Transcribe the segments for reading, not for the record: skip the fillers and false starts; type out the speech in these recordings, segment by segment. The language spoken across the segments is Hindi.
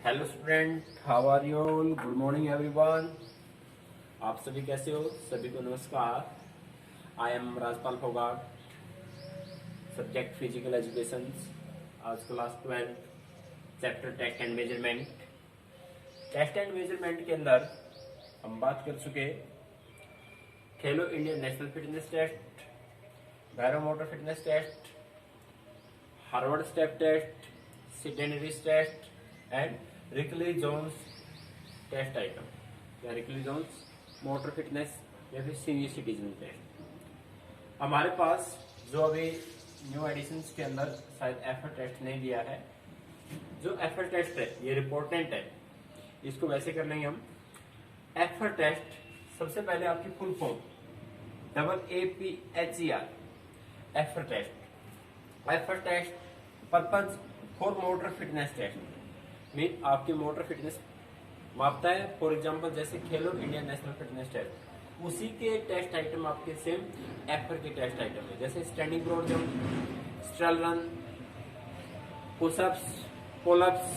Hello student, how are you all? Good morning everyone. आप सभी कैसे हो? सभी को नमस्कार। I am Rajpal Phogat, subject physical education. आज class 12, chapter test and measurement. Test and measurement के अंदर हम बात कर चुके Khelo India national fitness test, barrow motor fitness test, Harvard step test, sit and reach test and Rikli Jones test item या रिकली जोन्स मोटर फिटनेस या फिर सीनियर सिटीजन टेस्ट। हमारे पास जो अभी न्यू एडिशंस के अंदर शायद एफर्ट टेस्ट नहीं दिया है, जो एफर्ट टेस्ट है ये रिपोर्टेंट है। इसको वैसे कर लेंगे हम। एफर्ट टेस्ट सबसे पहले आपकी full form APHER effort test. Effort test purpose for motor fitness test mean आपकी मोटर फिटनेस मापता है। फॉर एग्जांपल जैसे खेलो इंडिया नेशनल फिटनेस टेस्ट, उसी के टेस्ट आइटम आपके सेम एफर के टेस्ट आइटम है। जैसे standing broad jump, shuttle run, pushups, pullups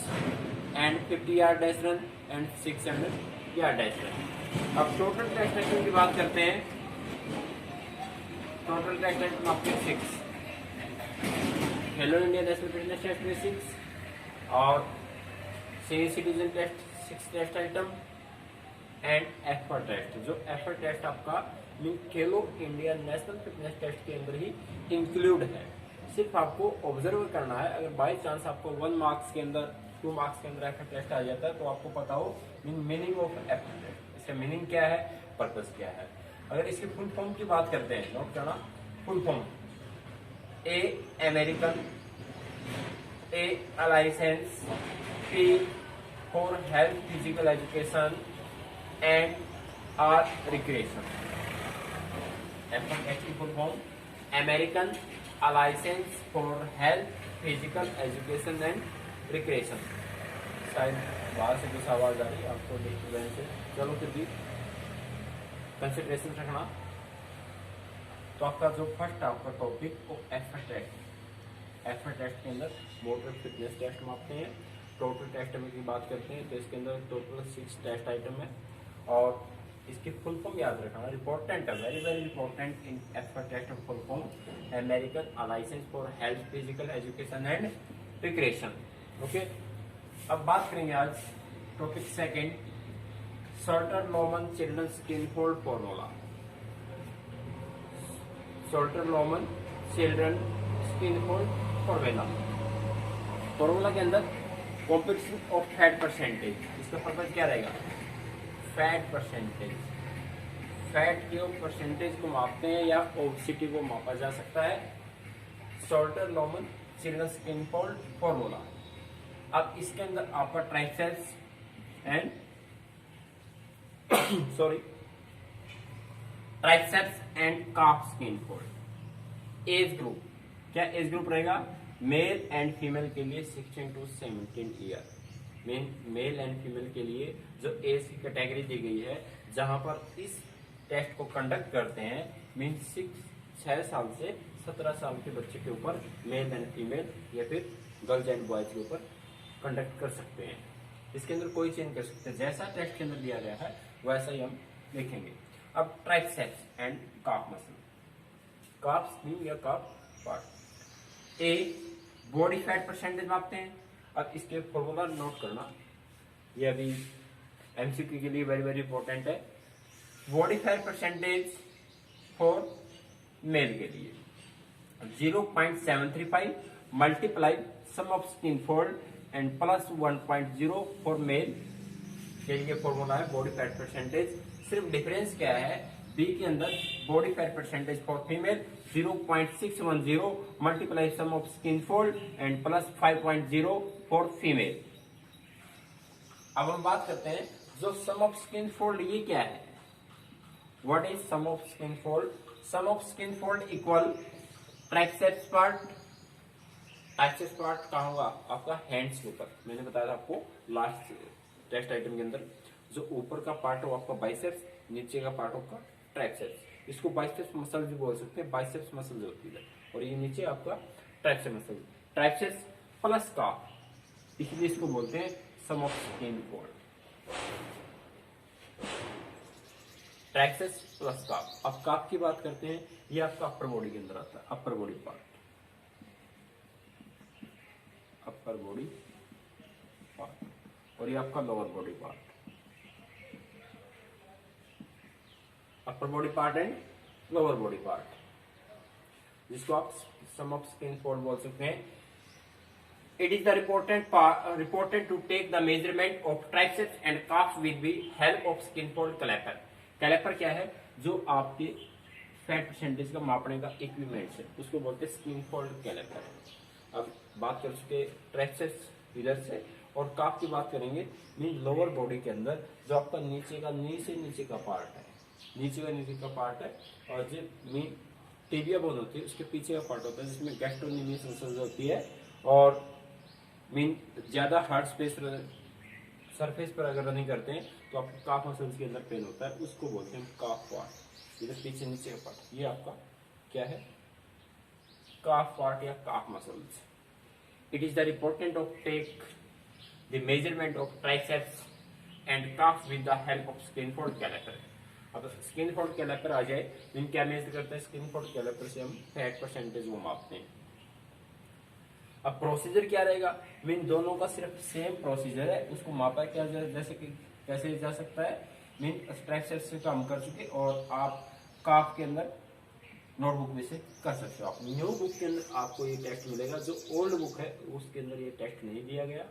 and 50 yard dash run and 600 yard dash run. अब टोटल टेस्ट आइटम की बात करते हैं। टोटल टेस्ट आइटम आपके 6, खेलो इंडिया नेशनल फिटनेस टेस्ट में 6 और senior citizen test 6 test item and effort test. जो एफर्ट टेस्ट आपका खेलो इंडिया नेशनल फिटनेस टेस्ट के अंदर ही इंक्लूड है। सिर्फ आपको ऑब्जर्व करना है। अगर बाई चांस आपको 1 मार्क्स के अंदर 2 मार्क्स के अंदर एफर्ट टेस्ट आ जाता है तो आपको पता हो मीनिंग ऑफ एफर्ट टेस्ट, इसका मीनिंग क्या है, पर्पज क्या है। अगर इसकी फुल फॉर्म की बात करते हैं, नोट करना full form. A American, A licence, P for health, physical education and R recreation. FFH की full form American license for health, physical education and recreation। शायद बाहर से कुछ आवाज आ रही है आपको देखने से, चलो फिर भी कंसिडरेशन रखना। तो आपका जो फर्स्ट आपका टॉपिक वो एफर्ट टेस्ट। एफर्ट टेस्ट के अंदर मोटर फिटनेस टेस्ट मापते हैं। टोटल टेस्ट की बात करते हैं तो इसके अंदर टोटल 6 टेस्ट आइटम है और इसकी फुल फॉर्म याद रखना इंपॉर्टेंट है, वेरी वेरी इंपॉर्टेंट। इन एफर्ट test full form American licence for health, physical education and recreation. Okay, अब बात करेंगे आज topic second, Slaughter Lohman children skin fold formula. Slaughter Lohman children skin fold formula के अंदर कॉम्पिटिशन ऑफ फैट परसेंटेज, इसका पर्पज क्या रहेगा, फैट परसेंटेज। फैट के परसेंटेज को मापते हैं या ओबेसिटी को मापा जा सकता है। Slaughter Lohman children skin fold formula. अब इसके अंदर आपका triceps and triceps and calf skin fold. Age group, क्या एज ग्रुप रहेगा, मेल एंड फीमेल के लिए 16 to 17 year. Male and female के लिए जो एज की कैटेगरी दी गई है, जहां पर इस टेस्ट को कंडक्ट करते हैं, मीन 6 साल से 17 साल के बच्चे के ऊपर मेल एंड फीमेल या फिर गर्ल्स एंड बॉयज के ऊपर कंडक्ट कर सकते हैं। इसके अंदर कोई चेंज कर सकते हैं, जैसा टेस्ट के अंदर दिया गया है वैसा ही हम देखेंगे। अब triceps and calf muscle, calf skin या calf part. A body fat percentage मापते हैं। अब इसके फॉर्मूला नोट करना, ये अभी एमसीक्यू के लिए वेरी वेरी इंपॉर्टेंट है। Body fat percentage for male के लिए 0.735 multiply sum of skin fold and plus 1.0 for male के लिए फॉर्मूला है बॉडी फैट परसेंटेज। सिर्फ डिफरेंस क्या है, बी के अंदर body fat percentage for female 0.610 multiply sum of skin fold and plus 5.0 for female. अब हम बात करते हैं जो सम ऑफ स्किन फोल्ड, ये क्या है, what is sum of skin fold. Sum of skin fold equal triceps part. Triceps part कहाँ होगा, आपका हैंड्स के ऊपर। मैंने बताया था आपको लास्ट टेस्ट आइटम के अंदर, जो ऊपर का पार्ट हो आपका बाइसेप्स, नीचे का पार्ट आपका ट्राइसेप्स। इसको बाइसेप्स मसल भी बोल सकते हैं, बाइसेप्स मसल जो होती है, और ये नीचे आपका ट्राइसेप्स मसल। ट्राइसेप्स प्लस का, इसलिए इसको बोलते हैं सम ऑफ स्किन फोल्ड, ट्रैक्सेस प्लस काफ। अब काफ की बात करते हैं, ये आपका अपर बॉडी के अंदर आता है, upper body part, upper body part, और ये आपका lower body part, upper body part and lower body part, जिसको आप सम ऑफ स्किन फोल्ड बोल सकते हैं। It is the reported to take the measurement of triceps and calves with the help of skin fold caliper. Caliper क्या है? जो आपके फैट परसेंटेज का मापने का इक्विपमेंट है, उसको बोलते हैं स्किन फोल्ड कैलिपर। अब बात कर चुके ट्राइसेप्स इधर से, और काफ की बात करेंगे मीन लोअर बॉडी के अंदर जो आपका नीचे का नीचे का पार्ट है, नीचे का पार्ट है, और जो मीन टिबिया बोन होती है उसके पीछे का पार्ट होता है, जिसमें गैस्ट्रोनोमियस मसल्स होती है, और मीन ज्यादा हार्ड स्पेस सरफेस पर अगर रनिंग करते हैं तो आपको काफ मसल्स के अंदर पेन होता है, उसको बोलते हैं काफ पार्ट। इधर पीछे नीचे का पार्ट, ये आपका क्या है? काफ पार्ट या calf muscles. It is the important of take the measurement of triceps and calf with the help of skin fold caliper. अब स्किन फोल्ड कैलिपर आ जाए, मीन क्या मेजर करते हैं? स्किन फोल्ड कैलिपर से हम फैट परसेंटेज वो मापते हैं। अब प्रोसीजर क्या रहेगा? मीन दोनों का सिर्फ सेम प्रोसीजर है, उसको मापा क्या जैसे कि कैसे जा सकता है? मीन ट्राइसेप्स से काम कर चुके और आप काफ के अंदर नोटबुक में से कर सकते हो। आप न्यू बुक के अंदर आपको ये टेस्ट मिलेगा, जो ओल्ड बुक है उसके अंदर ये टेस्ट नहीं दिया गया।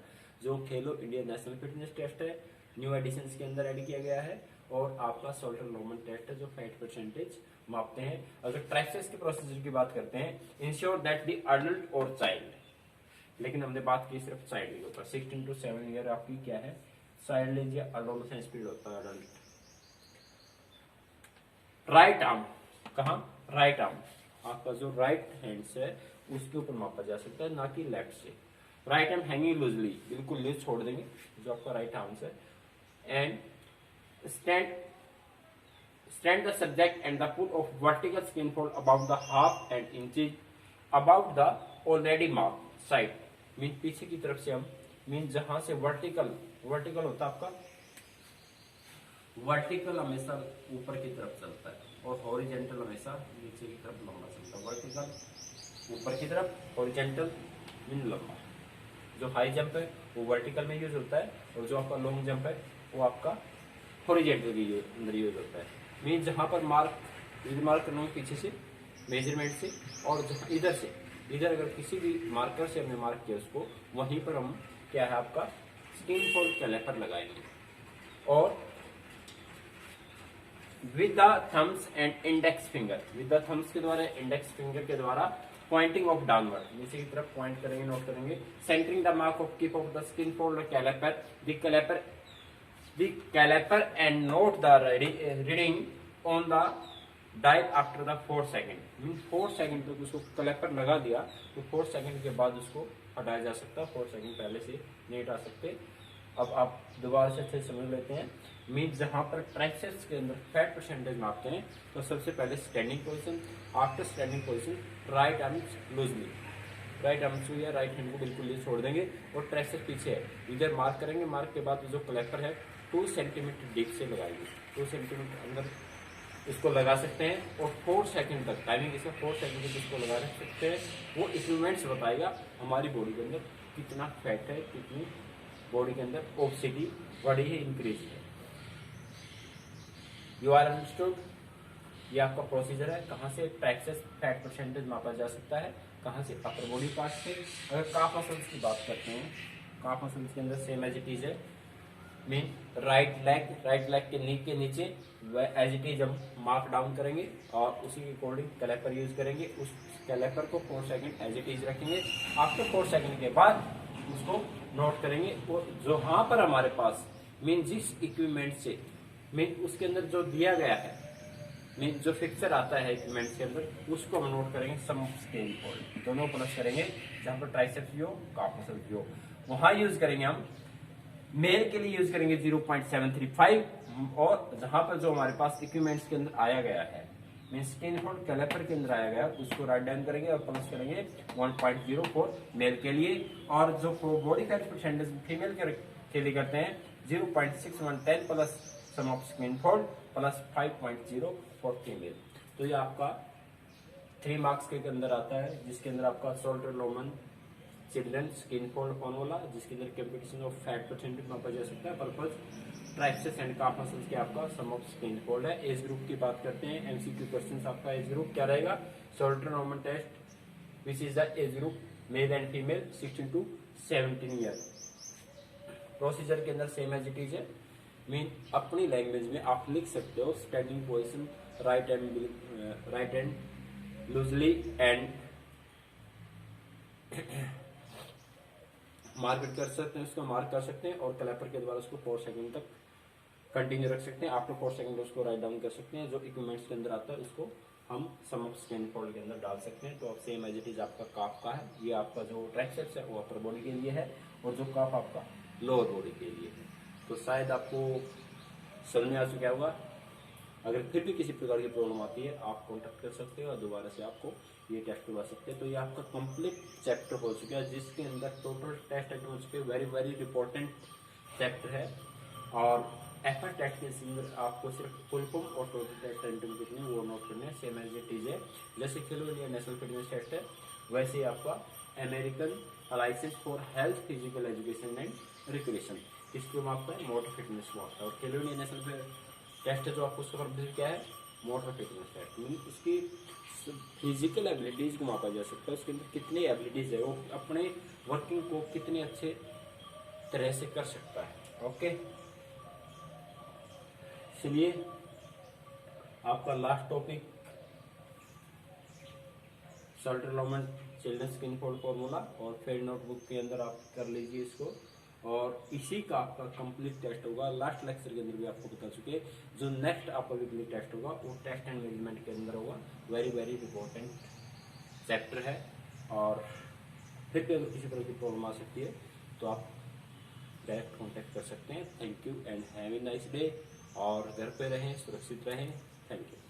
जो खेलो इंडिया नेशनल फिटनेस टेस्ट है, न्यू एडिशन के अंदर ऐड किया गया है, और आपका सोल्टर लोमन टेस्ट है जो फैट परसेंटेज मापते हैं। अगर ट्राइसेप्स के प्रोसीजर की बात करते हैं, इंश्योर दैट द अडल्ट और चाइल्ड, लेकिन हमने बात की सिर्फ चाइल्ड के ऊपर। 16 to 7 ईयर आपकी क्या है? चाइल्ड एज या एडोलेसेंस पीरियड होता है अडल्ट। राइट आर्म, कहाँ? राइट आर्म, आपका जो राइट हैंड है उसके ऊपर मापा जा सकता है, ना कि लेफ्ट से। राइट आर्म हैंगिंग लूजली, बिल्कुल लूज छोड़ देंगे जो आपका राइट आर्म है, and stand the subject and the pull of vertical skin fold about the half and inches about the already marked side। Mean पीछे की तरफ से हम, मीन जहां से वर्टिकल होता है आपका, वर्टिकल हमेशा ऊपर की तरफ चलता है और हॉरिजेंटल हमेशा नीचे की तरफ लंबा चलता है। वर्टिकल ऊपर की तरफ, हॉरिजेंटल मीन लंबा। जो हाई जंप है वो वर्टिकल में यूज होता है, और जो आपका लॉन्ग जंप है वो आपका हॉरिजेंटल के अंदर यूज होता है। मीन जहां पर मार्क करना पीछे से मेजरमेंट से, और इधर अगर किसी भी मार्कर से हमने मार्क किया उसको, वहीं पर हम क्या है आपका स्किन फोल्ड कैलिपर लगाएंगे, और with the thumbs and index finger, with the thumbs के द्वारा, इंडेक्स फिंगर के द्वारा पॉइंटिंग ऑफ डाउनवर्ड, नीचे की तरफ पॉइंट करेंगे, नोट करेंगे। Centering the mark of tip of the skin fold caliper, the caliper and note the reading on the dial after the 4 second. Mean 4 second तक उसको कैलिपर लगा दिया तो 4 सेकेंड के बाद उसको हटाया जा सकता है, 4 सेकेंड पहले से नहीं हटा सकते। अब आप दोबारा से अच्छे समझ लेते हैं। मीन जहां पर ट्राइसेप्स के अंदर फैट परसेंटेज मापते हैं तो सबसे पहले standing position, after standing position right arms loosely, right arms या राइट हैंड को बिल्कुल लूज छोड़ देंगे, और ट्राइसेप्स पीछे है, इधर मार्क करेंगे। मार्क के बाद जो कैलिपर है 2 सेंटीमीटर डीप से लगाएंगे, 2 सेंटीमीटर अंदर इसको लगा सकते हैं, और 4 सेकंड तक टाइमिंग इसका 4 सेकंड तक इसको लगा रख सकते हैं। वो इक्विपमेंट्स बताएगा हमारी बॉडी के अंदर कितना फैट है, कितनी बॉडी के अंदर ओबेसिटी बढ़ी है, इंक्रीज है। You are understood? ये आपका प्रोसीजर है, कहाँ से ट्राइसेप्स फैट परसेंटेज मापा जा सकता है, कहाँ से अपर बॉडी पार्ट से। अगर काफ मसल्स की बात करते हैं, काफ मसल्स के अंदर सेम एज इट इज है। मीन राइट लेग के नी के नीचे एज इट इज हम मार्क डाउन करेंगे, और उसी के अकॉर्डिंग कैलिपर यूज करेंगे। उस कैलिपर को 4 सेकंड एज इट इज रखेंगे। आफ्टर 4 सेकंड के बाद उसको नोट करेंगे, और जहां पर हमारे पास मीन जिस इक्विपमेंट से, मीन उसके अंदर जो दिया गया है, मीन जो फिक्सर आता है इक्विपमेंट के अंदर, उसको हम नोट करेंगे। सम स्किन फोल्ड दोनों प्लस करेंगे, जहां पर ट्राइसेप्स भी हो, काफ मसल भी हो, वहां यूज करेंगे हम। मेल के लिए यूज करेंगे 0.735, और जहां पर जो हमारे पास इक्विपमेंट्स के अंदर आया गया है, मीन स्किन फोल्ड कैलिपर के अंदर आया गया, उसको राइट डाउन करेंगे और प्लस करेंगे 1.04 मेल के लिए। और जो बॉडी फैट परसेंटेज फीमेल चलिए करते हैं 0.6110 plus sum of screen fold plus 5.0 for female. तो ये आपका 3 मार्क्स के अंदर आता है, जिसके अंदर आपका shoulder Loman children skin fold formula, जिसके अंदर कंपटीशन ऑफ फैट परसेंटेज मापा जा सकता है, purpose triceps and calf muscles के आपका सम ऑफ स्किन फोल्ड है। एज ग्रुप की बात करते हैं, एमसीक्यू क्वेश्चंस आपका एज ग्रुप क्या रहेगा, शोल्डर लोमन test which is the age group male and female 16 to 17 year. Procedure के अंदर सेम एज इट इज है, मीन अपनी लैंग्वेज में आप लिख सकते हो standing position, right hand loosely and market कर सकते हैं, उसको मार्क कर सकते हैं और क्लैपर के द्वारा उसको 4 सेकंड तक कंटिन्यू रख सकते हैं। आफ्टर 4 सेकंड उसको राइट डाउन कर सकते हैं। जो इक्विपमेंट्स के अंदर आता है उसको हम सम ऑफ स्किन फोल्ड के अंदर डाल सकते हैं। तो अब सेम एज इट इज आपका काफ का है, ये आपका जो ट्राइसेप्स है वो अपर बॉडी के लिए है और जो काफ आपका लोअर बॉडी के लिए है। तो शायद आपको समझ में आ चुका होगा। अगर फिर भी किसी प्रकार की प्रॉब्लम आती है आप कॉन्टेक्ट कर सकते हो और दोबारा से आपको ये टेस्ट करवा सकते हैं। तो ये आपका कंप्लीट चैप्टर हो चुका है, जिसके अंदर टोटल टेस्ट आइटम हो चुके हैं। वेरी वेरी इंपॉर्टेंट चैप्टर है और एफर टेस्ट के अंदर आपको सिर्फ फुल फॉर्म और टोटल टेस्ट आइटम कितने वो नोट करने हैं, सेम एज इट इज है। जैसे खेलो इंडिया नेशनल फिटनेस टेस्ट है, वैसे ही आपका American licence for health physical education and recreation, इसको मापता है मोटर फिटनेस को मापता है। और खेलो इंडिया नेशनल टेस्ट है जो आपको उसका पर्पज क्या है, मोटर फिटनेस टेस्ट, मीन उसकी फिजिकल एबिलिटीज को मापा जा सकता है, उसके अंदर कितनी एबिलिटीज है, वो अपने वर्किंग को कितने अच्छे तरह से कर सकता है। ओके, चलिए आपका last topic shoulder Loman children skin fold formula, और फिर नोटबुक के अंदर आप कर लीजिए इसको, और इसी का आपका कंप्लीट टेस्ट होगा। लास्ट लेक्चर के अंदर भी आपको बता चुके, जो नेक्स्ट आपका वीकली टेस्ट होगा वो टेस्ट एंड मैनेजमेंट के अंदर होगा। वेरी वेरी इंपॉर्टेंट चैप्टर है, और फिर भी अगर किसी तरह की प्रॉब्लम आ सकती है तो आप डायरेक्ट कॉन्टेक्ट कर सकते हैं। Thank you and have a nice day, और घर पे रहें, सुरक्षित रहें। Thank you.